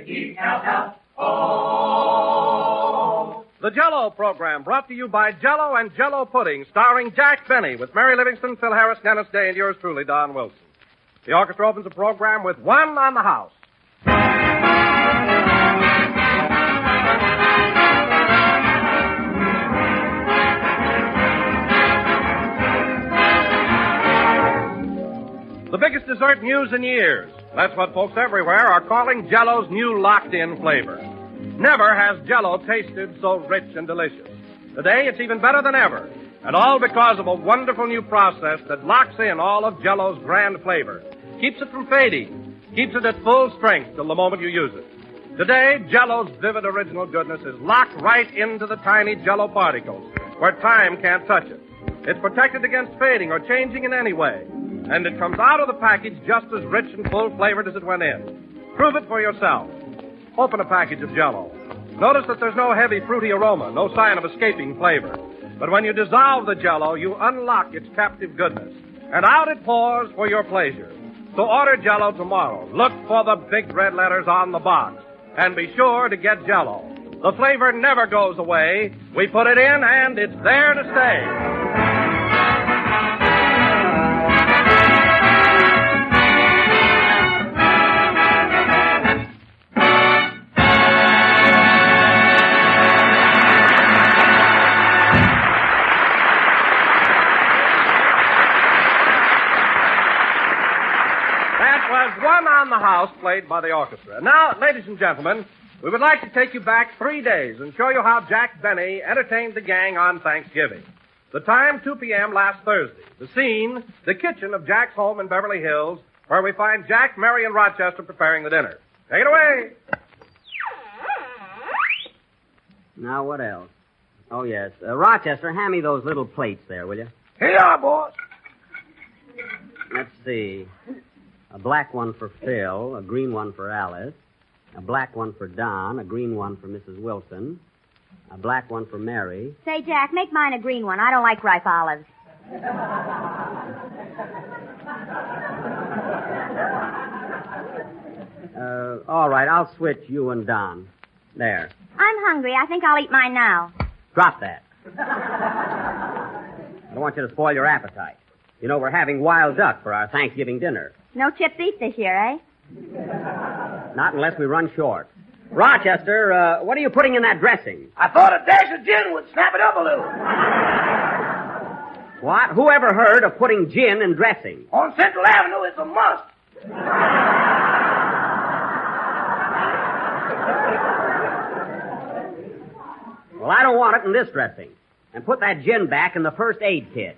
J-E-L-L-O. The Jell-O program brought to you by Jell-O and Jell-O Pudding, starring Jack Benny with Mary Livingston, Phil Harris, Dennis Day, and yours truly, Don Wilson. The orchestra opens the program with One on the House. The biggest dessert news in years. That's what folks everywhere are calling Jell-O's new locked-in flavor. Never has Jell-O tasted so rich and delicious. Today, it's even better than ever. And all because of a wonderful new process that locks in all of Jell-O's grand flavor. Keeps it from fading. Keeps it at full strength till the moment you use it. Today, Jell-O's vivid original goodness is locked right into the tiny Jell-O particles, where time can't touch it. It's protected against fading or changing in any way. And it comes out of the package just as rich and full-flavored as it went in. Prove it for yourself. Open a package of Jell-O. Notice that there's no heavy, fruity aroma, no sign of escaping flavor. But when you dissolve the Jell-O, you unlock its captive goodness. And out it pours for your pleasure. So order Jell-O tomorrow. Look for the big red letters on the box. And be sure to get Jell-O. The flavor never goes away. We put it in, and it's there to stay. One on the House, played by the orchestra. Now, ladies and gentlemen, we would like to take you back 3 days and show you how Jack Benny entertained the gang on Thanksgiving. The time, 2 p.m. last Thursday. The scene, the kitchen of Jack's home in Beverly Hills, where we find Jack, Mary, and Rochester preparing the dinner. Take it away. Now, what else? Oh, yes. Rochester, hand me those little plates there, will you? Here you are, boss. Let's see. A black one for Phil, a green one for Alice, a black one for Don, a green one for Mrs. Wilson, a black one for Mary. Say, Jack, make mine a green one. I don't like ripe olives. All right, I'll switch you and Don. There. I'm hungry. I think I'll eat mine now. Drop that. I don't want you to spoil your appetite. You know, we're having wild duck for our Thanksgiving dinner. No chipped beef this year, eh? Not unless we run short. Rochester, what are you putting in that dressing? I thought a dash of gin would snap it up a little. What? Who ever heard of putting gin in dressing? On Central Avenue, it's a must. Well, I don't want it in this dressing. And put that gin back in the first aid kit.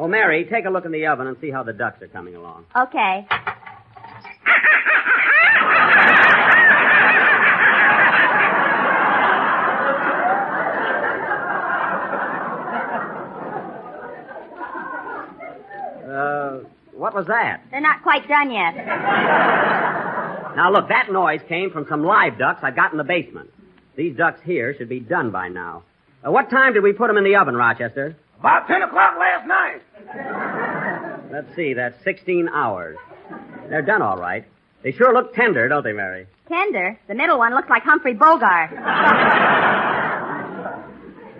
Oh, Mary, take a look in the oven and see how the ducks are coming along. Okay. What was that? They're not quite done yet. Now, look, that noise came from some live ducks I got in the basement. These ducks here should be done by now. What time did we put them in the oven, Rochester? About 10 o'clock last night. Let's see, that's 16 hours. They're done all right. They sure look tender, don't they, Mary? Tender? The middle one looks like Humphrey Bogart.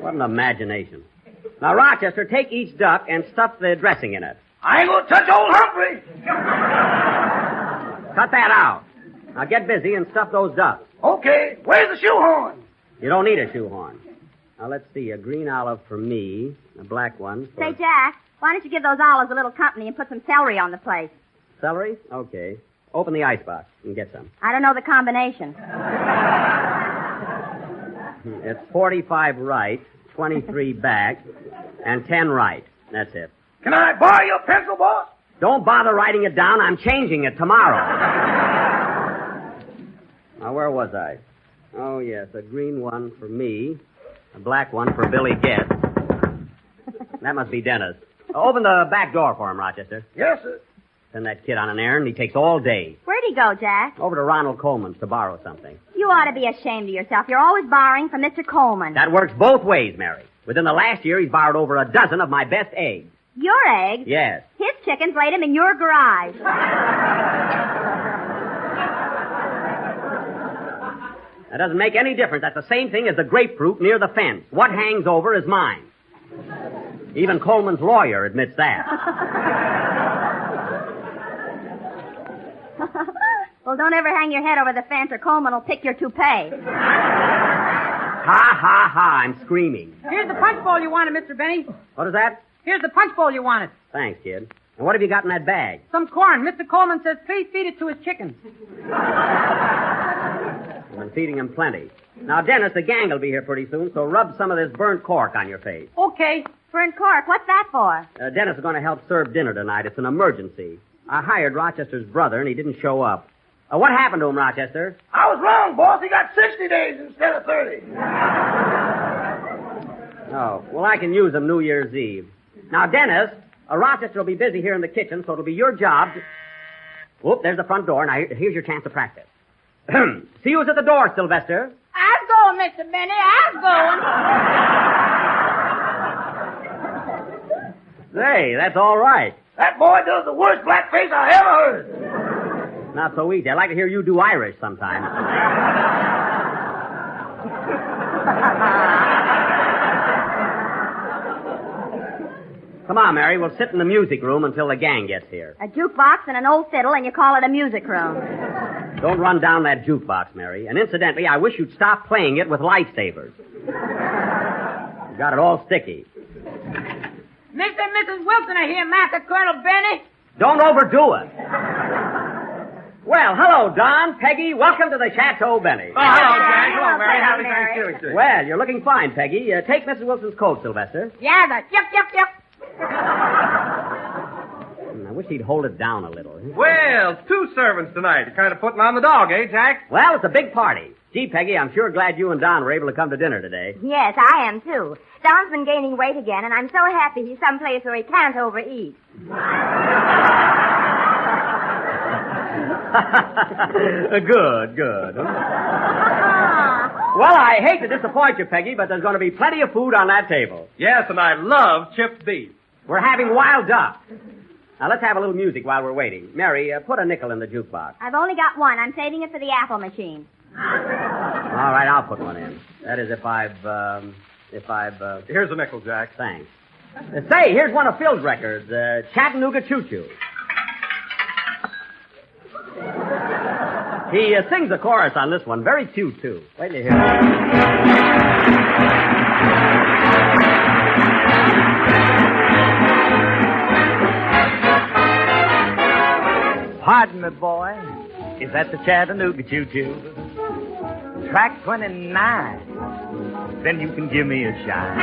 What an imagination. Now, Rochester, take each duck and stuff the dressing in it. I ain't gonna touch old Humphrey. Cut that out. Now get busy and stuff those ducks. Okay, where's the shoehorn? You don't need a shoehorn. Now, let's see, a green olive for me, a black one for... Say, Jack, why don't you give those olives a little company and put some celery on the plate? Celery? Okay. Open the icebox and get some. I don't know the combination. It's 45 right, 23 back, and 10 right. That's it. Can I borrow your pencil, boss? Don't bother writing it down. I'm changing it tomorrow. Now, where was I? Oh, yes, a green one for me, a black one for Billy Guest. That must be Dennis. Open the back door for him, Rochester. Yes, sir. Send that kid on an errand. He takes all day. Where'd he go, Jack? Over to Ronald Coleman's to borrow something. You ought to be ashamed of yourself. You're always borrowing from Mr. Coleman. That works both ways, Mary. Within the last year, he's borrowed over a dozen of my best eggs. Your eggs? Yes. His chickens laid him in your garage. That doesn't make any difference. That's the same thing as the grapefruit near the fence. What hangs over is mine. Even Coleman's lawyer admits that. Well, don't ever hang your head over the fence or Coleman will pick your toupee. Ha, ha, ha, I'm screaming. Here's the punch bowl you wanted, Mr. Benny. What is that? Here's the punch bowl you wanted. Thanks, kid. And what have you got in that bag? Some corn. Mr. Coleman says please feed it to his chickens. I've been feeding him plenty. Now, Dennis, the gang will be here pretty soon, so rub some of this burnt cork on your face. Okay. Burnt cork, what's that for? Dennis is going to help serve dinner tonight. It's an emergency. I hired Rochester's brother, and he didn't show up. What happened to him, Rochester? I was wrong, boss. He got 60 days instead of 30. Oh, well, I can use him New Year's Eve. Now, Dennis, Rochester will be busy here in the kitchen, so it'll be your job to... Whoop, there's the front door. Now, here's your chance to practice. See who's at the door, Sylvester. I'm going, Mr. Benny. I'm going. Hey, that's all right. That boy does the worst blackface I ever heard. Not so easy. I'd like to hear you do Irish sometime. Come on, Mary. We'll sit in the music room until the gang gets here. A jukebox and an old fiddle, and you call it a music room. Don't run down that jukebox, Mary. And incidentally, I wish you'd stop playing it with lifesavers. You got it all sticky. Mr. and Mrs. Wilson are here, Master Colonel Benny. Don't overdo it. Well, hello, Don, Peggy. Welcome to the Chateau Benny. Oh, hello, Jack. Hello, Hello, Mary. Happy Mary. Thanksgiving to you. Well, you're looking fine, Peggy. Take Mrs. Wilson's coat, Sylvester. Yeah, the yep. I wish he'd hold it down a little. Well, 2 servants tonight. You're kind of putting on the dog, eh, Jack? Well, it's a big party. Gee, Peggy, I'm sure glad you and Don were able to come to dinner today. Yes, I am, too. Don's been gaining weight again, and I'm so happy he's someplace where he can't overeat. Good. Well, I hate to disappoint you, Peggy, but there's going to be plenty of food on that table. Yes, and I love chipped beef. We're having wild duck. Now, let's have a little music while we're waiting. Mary, put a nickel in the jukebox. I've only got one. I'm saving it for the apple machine. All right, I'll put one in. That is if I've... Here's a nickel, Jack. Thanks. Say, here's one of Phil's records, Chattanooga Choo Choo. He sings the chorus on this one. Very cute, too. Wait till you hear it. Pardon me, boy. Is that the Chattanooga Choo Choo? Track 29. Then you can give me a shine.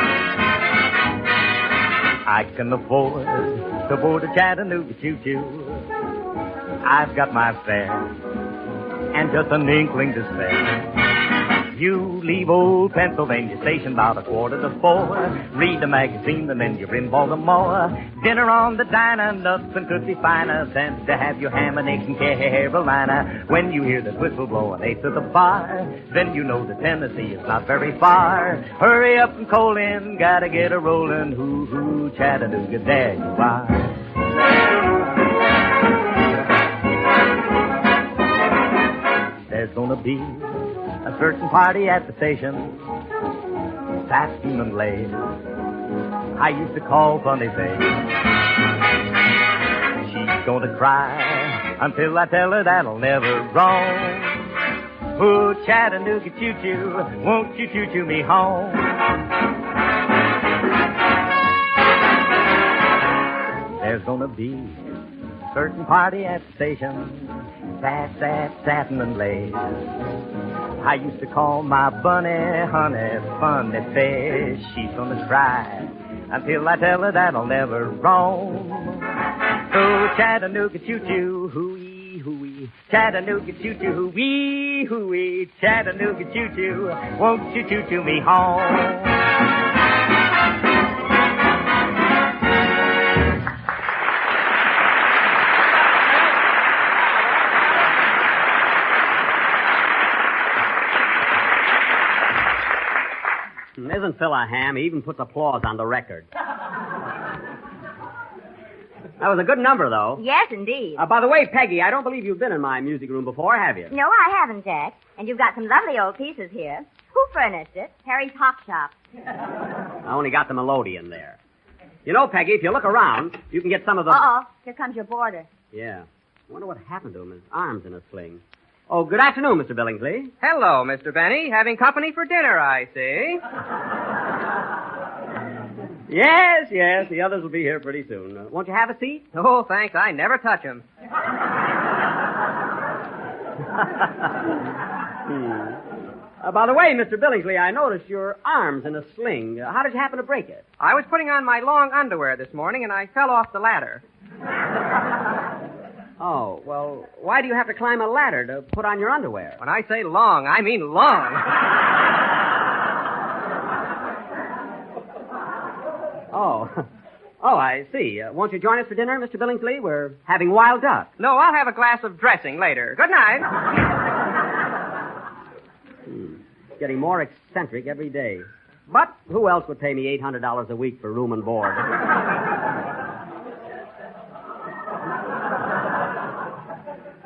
I can afford to board a Chattanooga Choo Choo. I've got my fare and just an inkling to spare. You leave old Pennsylvania Station about 3:15. Read the magazine and then you're in Baltimore. Dinner on the diner, nuts and Tootsie Finer. Then to have your ham and eggs in Carolina. When you hear that whistle blow an 8 to the bar, then you know that Tennessee is not very far. Hurry up and coal in, gotta get a rollin'. Hoo-hoo, Chattanooga, there you are. There's gonna be a certain party at the station, satin and lace. I used to call Funny Face. She's gonna cry until I tell her that'll never wrong. Oh, Chattanooga choo-choo, won't you choo-choo me home? There's gonna be a certain party at the station, satin and lace. I used to call my bunny, honey, funny face. She's gonna cry until I tell her that'll never roam. So Chattanooga choo-choo, hooey, hooey. Chattanooga choo-choo, hooey, hooey. Chattanooga choo-choo, won't you choo-choo me home? Isn't Phil a ham? He even puts applause on the record. That was a good number, though. Yes, indeed. By the way, Peggy, I don't believe you've been in my music room before, have you? No, I haven't, Jack. And you've got some lovely old pieces here. Who furnished it? Harry's Hop Shop. I only got the melodeon there. You know, Peggy, if you look around, you can get some of the... Uh-oh. Here comes your boarder. Yeah. I wonder what happened to him. His arm's in a sling. Oh, good afternoon, Mr. Billingsley. Hello, Mr. Benny. Having company for dinner, I see. Yes, yes. The others will be here pretty soon. Won't you have a seat? Oh, thanks. I never touch 'em. By the way, Mr. Billingsley, I noticed your arm's in a sling. How did you happen to break it? I was putting on my long underwear this morning, and I fell off the ladder. Oh, well, why do you have to climb a ladder to put on your underwear? When I say long, I mean long. Oh, I see. Won't you join us for dinner, Mr. Billingsley? We're having wild duck. No, I'll have a glass of dressing later. Good night. Getting more eccentric every day. But who else would pay me $800 a week for room and board?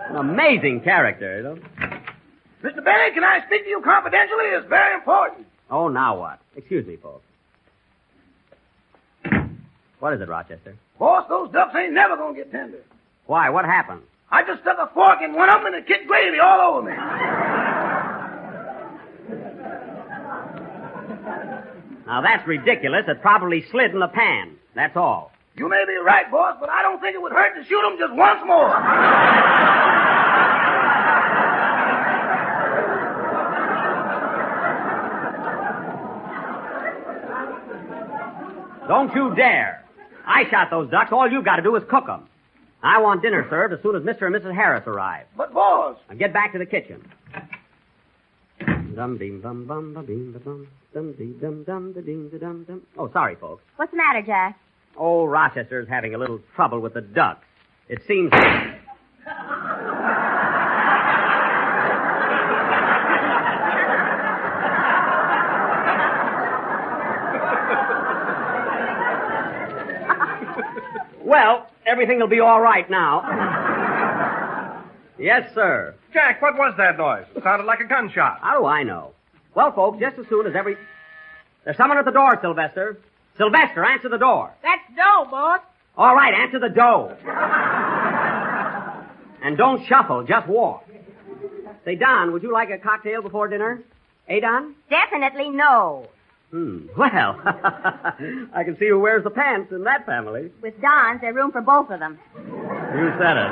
An amazing character, you know? Mr. Benny, can I speak to you confidentially? It's very important. Oh, now what? Excuse me, folks. What is it, Rochester? Boss, those ducks ain't never gonna get tender. Why? What happened? I just stuck a fork in one of them and it kicked gravy all over me. Now, that's ridiculous. It probably slid in the pan. That's all. You may be right, boss, but I don't think it would hurt to shoot them just once more. Don't you dare. I shot those ducks. All you got to do is cook them. I want dinner served as soon as Mr. and Mrs. Harris arrive. But, boss... Now get back to the kitchen. Oh, sorry, folks. What's the matter, Jack? Oh, Rochester's having a little trouble with the ducks. It seems... Well, everything will be all right now. Yes, sir. Jack, what was that noise? It sounded like a gunshot. How do I know? Well, folks, just as soon as There's someone at the door, Sylvester. Sylvester, answer the door. That's dough, boss. All right, answer the door. And don't shuffle, just walk. Say, Don, would you like a cocktail before dinner? Eh, Don? Definitely no. Well, I can see who wears the pants in that family. With Don's, there's room for both of them. You said it.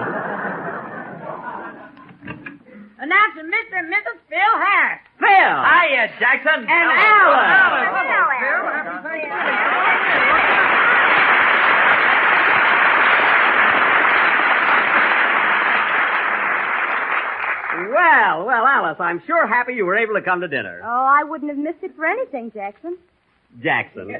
Announcing Mr. and Mrs. Phil Harris. Phil! Hiya, Jackson. And Alan! Well, Alice, I'm sure happy you were able to come to dinner. Oh, I wouldn't have missed it for anything, Jackson. Jackson.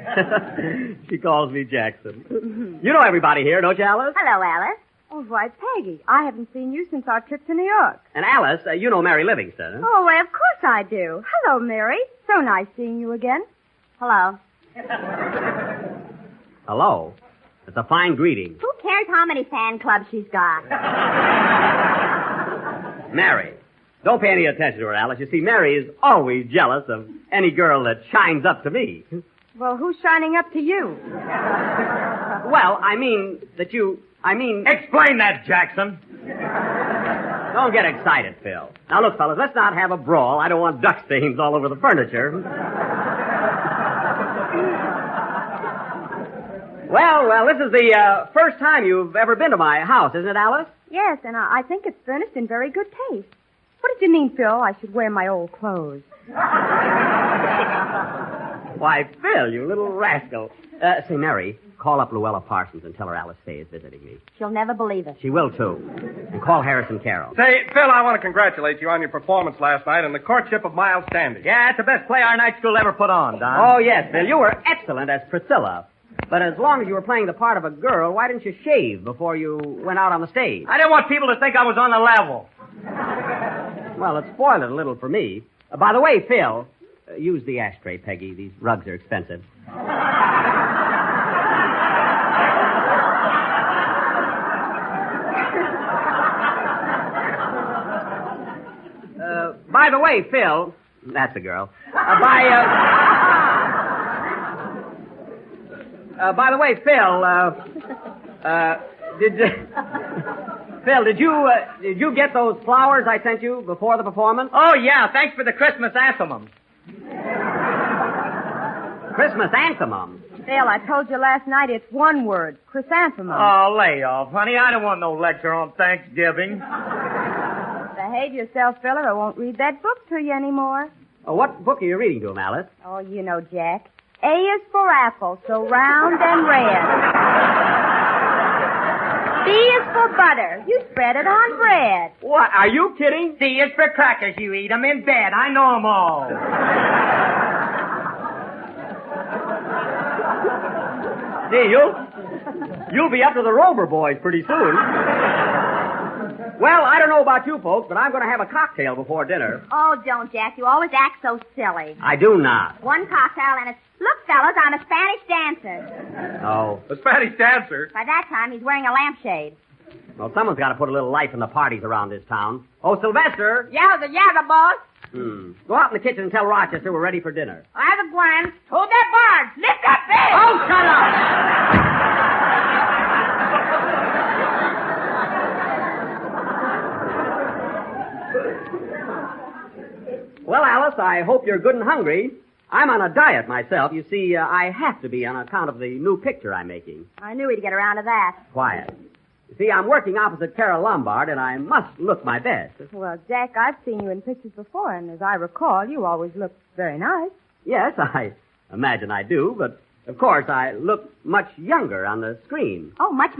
She calls me Jackson. You know everybody here, don't you, Alice? Hello, Alice. Oh, why, Peggy, I haven't seen you since our trip to New York. And Alice, you know Mary Livingston, huh? Oh, well, of course I do. Hello, Mary. So nice seeing you again. Hello. Hello. It's a fine greeting. Who cares how many fan clubs she's got? Mary. Don't pay any attention to her, Alice. You see, Mary is always jealous of any girl that shines up to me. Well, who's shining up to you? Well, I mean that you... Explain that, Jackson. Don't get excited, Phil. Now, look, fellas, let's not have a brawl. I don't want duck stains all over the furniture. Well, this is the first time you've ever been to my house, isn't it, Alice? Yes, and I think it's furnished in very good taste. What did you mean, Phil? I should wear my old clothes. Why, Phil, you little rascal. Say, Mary, call up Luella Parsons and tell her Alice Faye is visiting me. She'll never believe it. She will, too. And call Harrison Carroll. Say, Phil, I want to congratulate you on your performance last night in The Courtship of Miles Standish. Yeah, it's the best play our night school ever put on, Don. Oh, yes, Phil, you were excellent as Priscilla. But as long as you were playing the part of a girl, why didn't you shave before you went out on the stage? I didn't want people to think I was on the level. Well, it spoiled it a little for me. By the way, Phil, use the ashtray, Peggy. These rugs are expensive. By the way, Phil, that's a girl. By the way, Phil, Phil, did you get those flowers I sent you before the performance? Oh, yeah. Thanks for the Christmas anthemums. Christmas anthemums? Phil, I told you last night it's one word. Chrysanthemum. Oh, lay off, honey. I don't want no lecture on Thanksgiving. Behave yourself, Phil, or I won't read that book to you anymore. Oh, what book are you reading to him, Alice? Oh, you know, Jack. A is for apple, so round and red. B is for butter. You spread it on bread. What? Are you kidding? C is for crackers. You eat 'em in bed. I know 'em all. Gee, you'll be up to the Rover boys pretty soon. Well, I don't know about you folks, but I'm going to have a cocktail before dinner. Oh, don't, Jack. You always act so silly. I do not. One cocktail and it's... Look, fellas, I'm a Spanish dancer. Oh. A Spanish dancer? By that time, he's wearing a lampshade. Well, someone's got to put a little life in the parties around this town. Oh, Sylvester. Yowza, boss. Go out in the kitchen and tell Rochester we're ready for dinner. I've a Gwen. Hold that barge. Lift that bed. Oh, shut up! Well, Alice, I hope you're good and hungry. I'm on a diet myself. You see, I have to be on account of the new picture I'm making. I knew he'd get around to that. Quiet. You see, I'm working opposite Carol Lombard, and I must look my best. Well, Jack, I've seen you in pictures before, and as I recall, you always look very nice. Yes, I imagine I do, but of course I look much younger on the screen. Oh, much.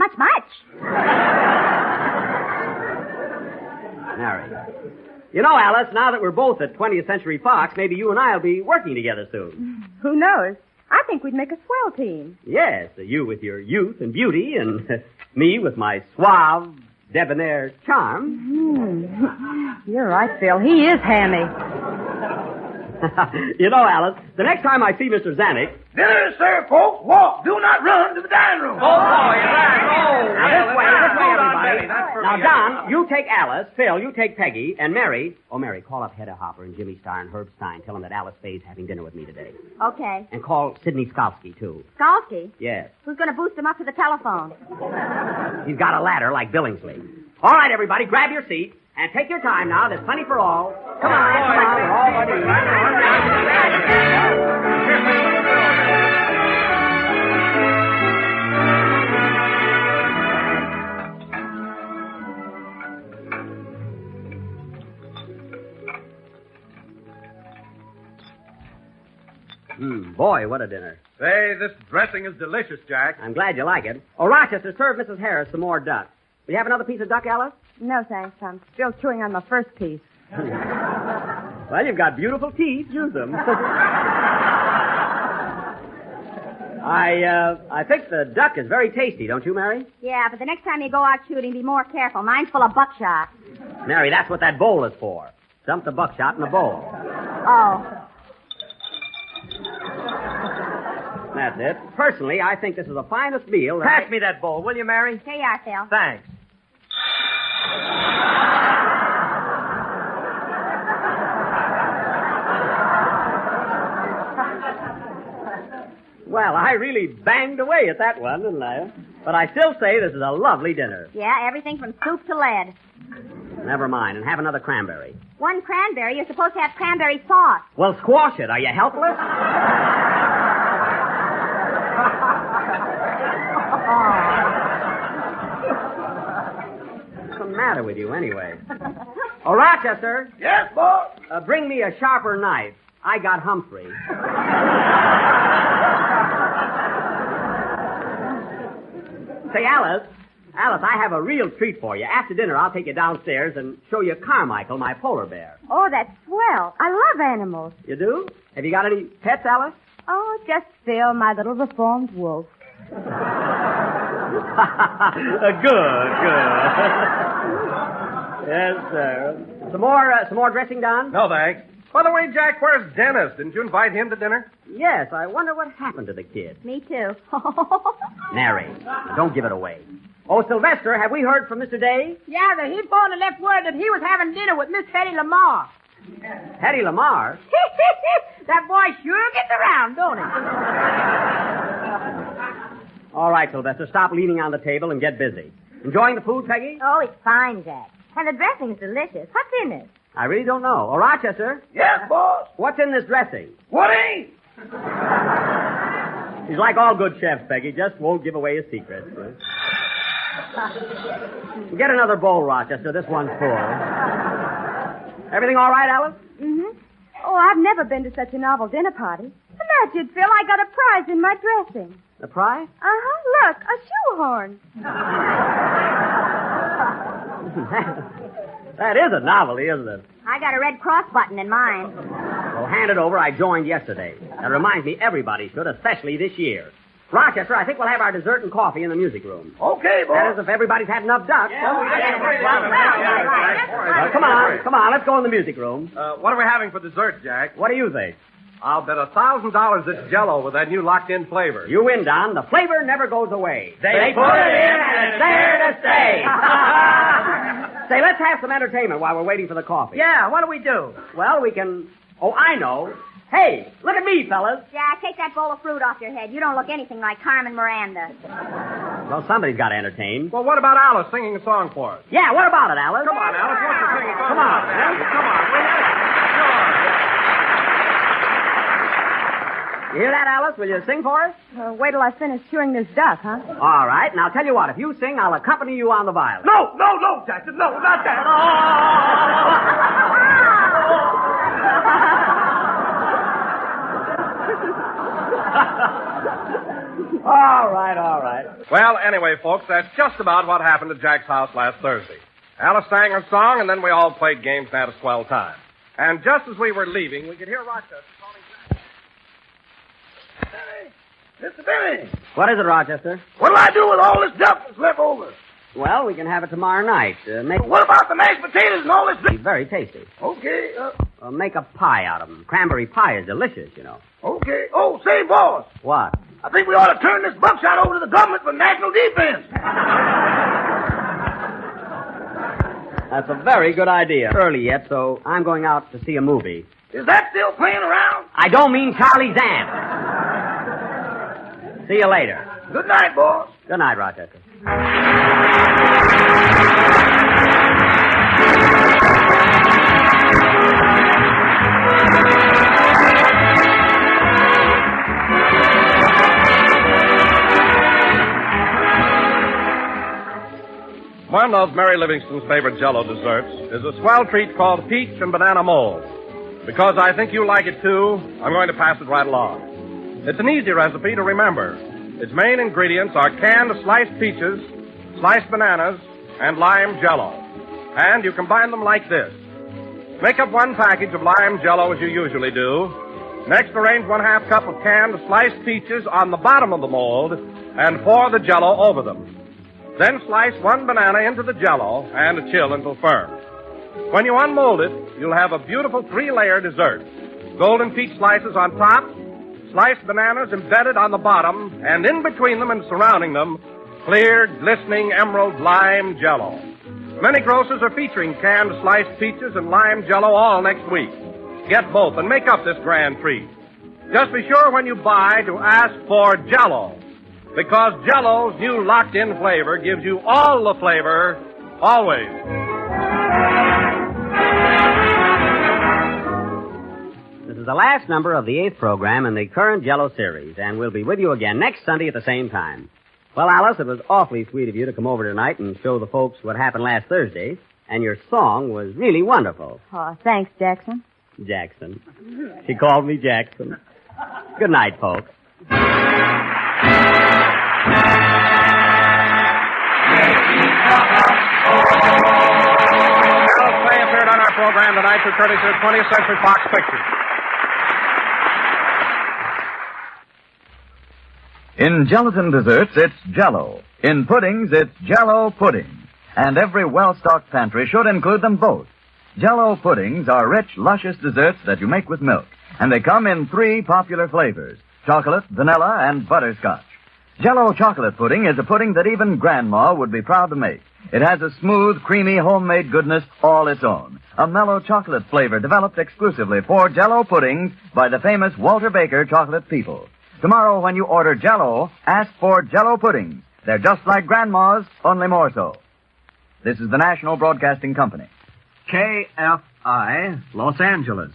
Mary. You know, Alice, now that we're both at 20th Century Fox, maybe you and I will be working together soon. Who knows? I think we'd make a swell team. Yes, you with your youth and beauty, and me with my suave, debonair charm. You're right, Phil. He is hammy. You know, Alice, the next time I see Mr. Zanuck... Dinner is served, folks. Walk. Do not run to the dining room. Oh, boy, Now, this way, everybody. That's for Now, me. Don, you take Alice. Phil, you take Peggy. And Mary... Oh, Mary, call up Hedda Hopper and Jimmy Starr and Herb Stein. Tell them that Alice Faye's having dinner with me today. Okay. And call Sidney Skalski, too. Skalski? Yes. Who's going to boost him up to the telephone? He's got a ladder like Billingsley. All right, everybody, grab your seat. And take your time now. There's plenty for all. Come on. We're all ready. Boy, what a dinner. Say, this dressing is delicious, Jack. I'm glad you like it. Oh, Rochester, serve Mrs. Harris some more duck. Will you have another piece of duck, Alice? No, thanks. I'm still chewing on the first piece. Well, you've got beautiful teeth. Use them. I think the duck is very tasty, don't you, Mary? Yeah, but the next time you go out shooting, be more careful. Mine's full of buckshot. Mary, that's what that bowl is for. Dump the buckshot in the bowl. Oh. That's it. Personally, I think this is the finest meal. Pass me that bowl, will you, Mary? Here you are, Phil. Thanks. Well, I really banged away at that one, didn't I? But I still say this is a lovely dinner. Yeah, everything from soup to lead. Never mind, and have another cranberry. One cranberry, you're supposed to have cranberry sauce. Well, squash it. Are you helpless? What's the matter with you, anyway? Oh, Rochester. Yes, boss. Bring me a sharper knife. I got Humphrey. Say, Alice, I have a real treat for you. After dinner, I'll take you downstairs and show you Carmichael, my polar bear. Oh, that's swell. I love animals. You do? Have you got any pets, Alice? Oh, just Phil, my little reformed wolf. Good. Yes, sir. Some more dressing, Don? No, thanks. By the way, Jack, where's Dennis? Didn't you invite him to dinner? Yes, I wonder what happened to the kid. Me too. Nary. Now, don't give it away. Oh, Sylvester, have we heard from Mr. Day? Yeah, he phoned and left word that he was having dinner with Miss Betty Lamar. Teddy Lamar? That boy sure gets around, don't he? All right, Sylvester, stop leaning on the table and get busy. Enjoying the food, Peggy? Oh, it's fine, Jack. And the dressing's delicious. What's in it? I really don't know. Oh, Rochester, Yes, boss. what's in this dressing? What ain't? He's like all good chefs, Peggy, just won't give away his secrets. Get another bowl, Rochester. This one's full. Everything all right, Alice? Mm-hmm. Oh, I've never been to such a novel dinner party. Imagine, Phil, I got a prize in my dressing. The prize? Uh-huh. Look, a shoehorn. That is a novelty, isn't it? I got a Red Cross button in mine. Well, hand it over. I joined yesterday. That reminds me, everybody should, especially this year. Rochester, I think we'll have our dessert and coffee in the music room. Okay, boss. That is, if everybody's had enough ducks. Well, Come on, let's go in the music room. What are we having for dessert, Jack? What do you think? I'll bet $1,000 it's Jell-O with that new locked-in flavor. You win, Don. The flavor never goes away. They put it in and it's there to stay. Say, let's have some entertainment while we're waiting for the coffee. Yeah, what do we do? Well, we can... Oh, I know. Hey, look at me, fellas. Jack, take that bowl of fruit off your head. You don't look anything like Carmen Miranda. Well, somebody's got to entertain. Well, what about Alice singing a song for us? Yeah, what about it, Alice? Come on, Alice. Won't you sing a song? Come on. Come on. You hear that, Alice? Will you sing for us? Wait till I finish chewing this duck, huh? All right. Now, tell you what. If you sing, I'll accompany you on the violin. No, Jackson. No, not that. All right. Well, anyway, folks, that's just about what happened at Jack's house last Thursday. Alice sang her song, and then we all played games and had a swell time. And just as we were leaving, we could hear Rochester calling Jack. Mr. Benny, What is it, Rochester? what'll I do with all this duck that's left over? Well, we can have it tomorrow night. What about the mashed potatoes and all this? Very tasty. Okay, Make a pie out of them. Cranberry pie is delicious, you know. okay. Oh, say, boss, What? I think we ought to turn this buckshot over to the government for national defense. That's a very good idea. Early yet, so I'm going out to see a movie. Is that still playing around? I don't mean Charlie's Aunt. See you later. Good night, boss. Good night, Rochester. One of Mary Livingston's favorite Jell-O desserts is a swell treat called peach and banana mold. Because I think you like it too, I'm going to pass it right along. It's an easy recipe to remember. Its main ingredients are canned sliced peaches, sliced bananas, and lime Jell-O. And you combine them like this. Make up 1 package of lime Jell-O as you usually do. Next, arrange 1/2 cup of canned sliced peaches on the bottom of the mold and pour the Jell-O over them. Then slice 1 banana into the Jell-O and chill until firm. When you unmold it, you'll have a beautiful 3-layer dessert. Golden peach slices on top, sliced bananas embedded on the bottom, and in between them and surrounding them, clear, glistening emerald lime Jell-O. Many grocers are featuring canned sliced peaches and lime Jell-O all next week. Get both and make up this grand treat. Just be sure when you buy to ask for Jell-O, because Jell-O's new locked-in flavor gives you all the flavor, always. This is the last number of the 8th program in the current Jell-O series, and we'll be with you again next Sunday at the same time. Well, Alice, it was awfully sweet of you to come over tonight and show the folks what happened last Thursday, and your song was really wonderful. Oh, thanks, Jackson. Jackson. She called me Jackson. Good night, folks. Alice Faye appeared on our program tonight through courtesy of 20th Century Fox Pictures. In gelatin desserts, it's Jell-O. In puddings, it's Jell-O pudding. And every well-stocked pantry should include them both. Jell-O puddings are rich, luscious desserts that you make with milk. And they come in 3 popular flavors: chocolate, vanilla, and butterscotch. Jell-O chocolate pudding is a pudding that even Grandma would be proud to make. It has a smooth, creamy, homemade goodness all its own. A mellow chocolate flavor developed exclusively for Jell-O puddings by the famous Walter Baker chocolate people. Tomorrow when you order Jell-O, ask for Jell-O puddings. They're just like Grandma's, only more so. This is the National Broadcasting Company. KFI, Los Angeles.